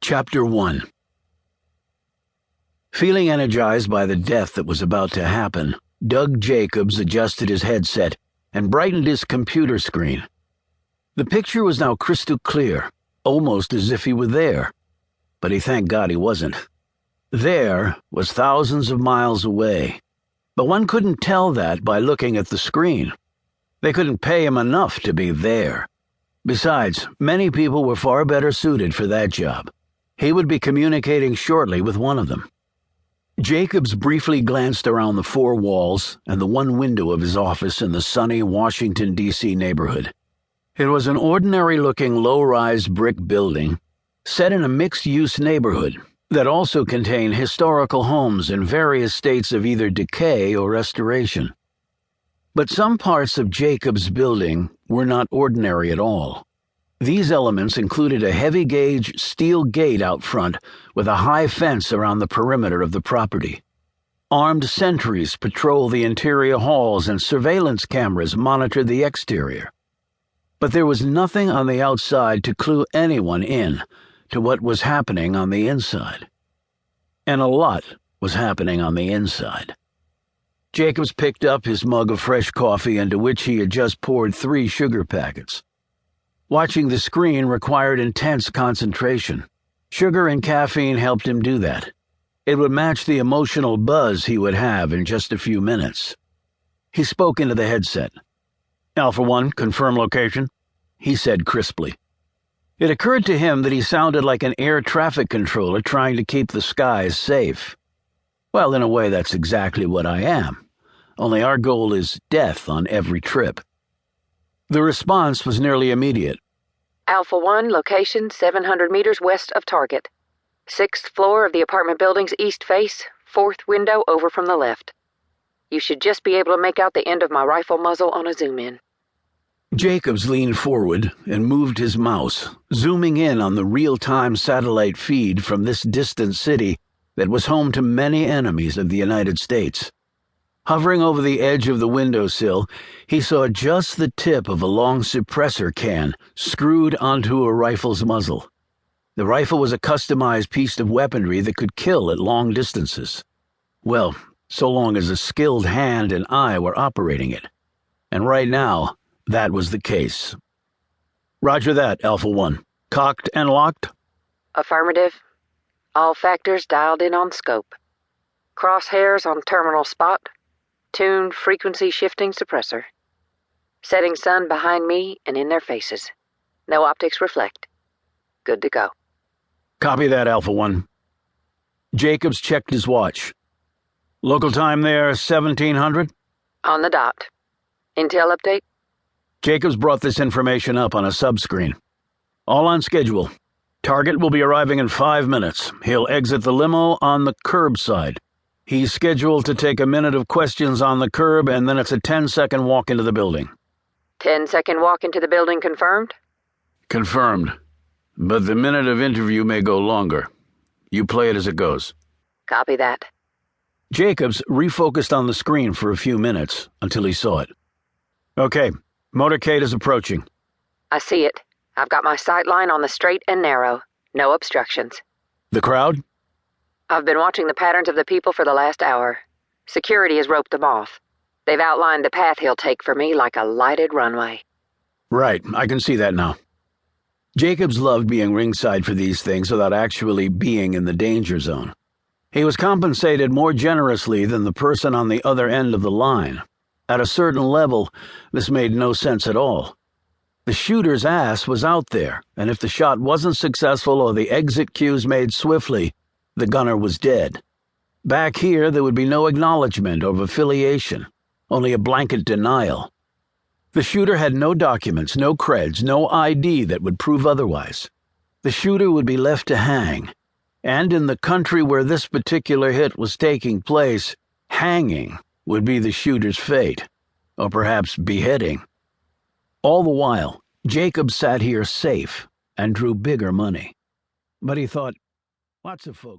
Chapter 1. Feeling energized by the death that was about to happen, Doug Jacobs adjusted his headset and brightened his computer screen. The picture was now crystal clear, almost as if he were there. But he thanked God he wasn't. There was thousands of miles away. But one couldn't tell that by looking at the screen. They couldn't pay him enough to be there. Besides, many people were far better suited for that job. He would be communicating shortly with one of them. Jacobs briefly glanced around the four walls and the one window of his office in the sunny Washington, D.C. neighborhood. It was an ordinary-looking low-rise brick building set in a mixed-use neighborhood that also contained historical homes in various states of either decay or restoration. But some parts of Jacobs' building were not ordinary at all. These elements included a heavy-gauge steel gate out front with a high fence around the perimeter of the property. Armed sentries patrolled the interior halls and surveillance cameras monitored the exterior. But there was nothing on the outside to clue anyone in to what was happening on the inside. And a lot was happening on the inside. Jacobs picked up his mug of fresh coffee into which he had just poured 3 sugar packets. Watching the screen required intense concentration. Sugar and caffeine helped him do that. It would match the emotional buzz he would have in just a few minutes. He spoke into the headset. "Alpha 1, confirm location," he said crisply. It occurred to him that he sounded like an air traffic controller trying to keep the skies safe. Well, in a way, that's exactly what I am. Only our goal is death on every trip. The response was nearly immediate. Alpha 1, location 700 meters west of target. 6th floor of the apartment building's east face, 4th window over from the left. You should just be able to make out the end of my rifle muzzle on a zoom-in. Jacobs leaned forward and moved his mouse, zooming in on the real-time satellite feed from this distant city that was home to many enemies of the United States. Hovering over the edge of the windowsill, he saw just the tip of a long suppressor can screwed onto a rifle's muzzle. The rifle was a customized piece of weaponry that could kill at long distances. Well, so long as a skilled hand and eye were operating it. And right now, that was the case. "Roger that, Alpha 1. Cocked and locked?" Affirmative. All factors dialed in on scope. Crosshairs on terminal spot. Tuned frequency shifting suppressor. Setting sun behind me and in their faces. No optics reflect. Good to go. "Copy that, Alpha 1. Jacobs checked his watch. "Local time there, 1700? On the dot. Intel update? Jacobs brought this information up on a subscreen. "All on schedule. Target will be arriving in 5 minutes. He'll exit the limo on the curbside. He's scheduled to take a minute of questions on the curb, and then it's a 10-second walk into the building." 10-second walk into the building confirmed? "Confirmed. But the minute of interview may go longer. You play it as it goes." Copy that. Jacobs refocused on the screen for a few minutes until he saw it. "Okay, motorcade is approaching." I see it. I've got my sight line on the straight and narrow. No obstructions. "The crowd?" I've been watching the patterns of the people for the last hour. Security has roped them off. They've outlined the path he'll take for me like a lighted runway. "Right, I can see that now." Jacobs loved being ringside for these things without actually being in the danger zone. He was compensated more generously than the person on the other end of the line. At a certain level, this made no sense at all. The shooter's ass was out there, and if the shot wasn't successful or the exit cues made swiftly, the gunner was dead. Back here, there would be no acknowledgement of affiliation, only a blanket denial. The shooter had no documents, no creds, no ID that would prove otherwise. The shooter would be left to hang. And in the country where this particular hit was taking place, hanging would be the shooter's fate, or perhaps beheading. All the while, Jacob sat here safe and drew bigger money. But he thought, lots of folks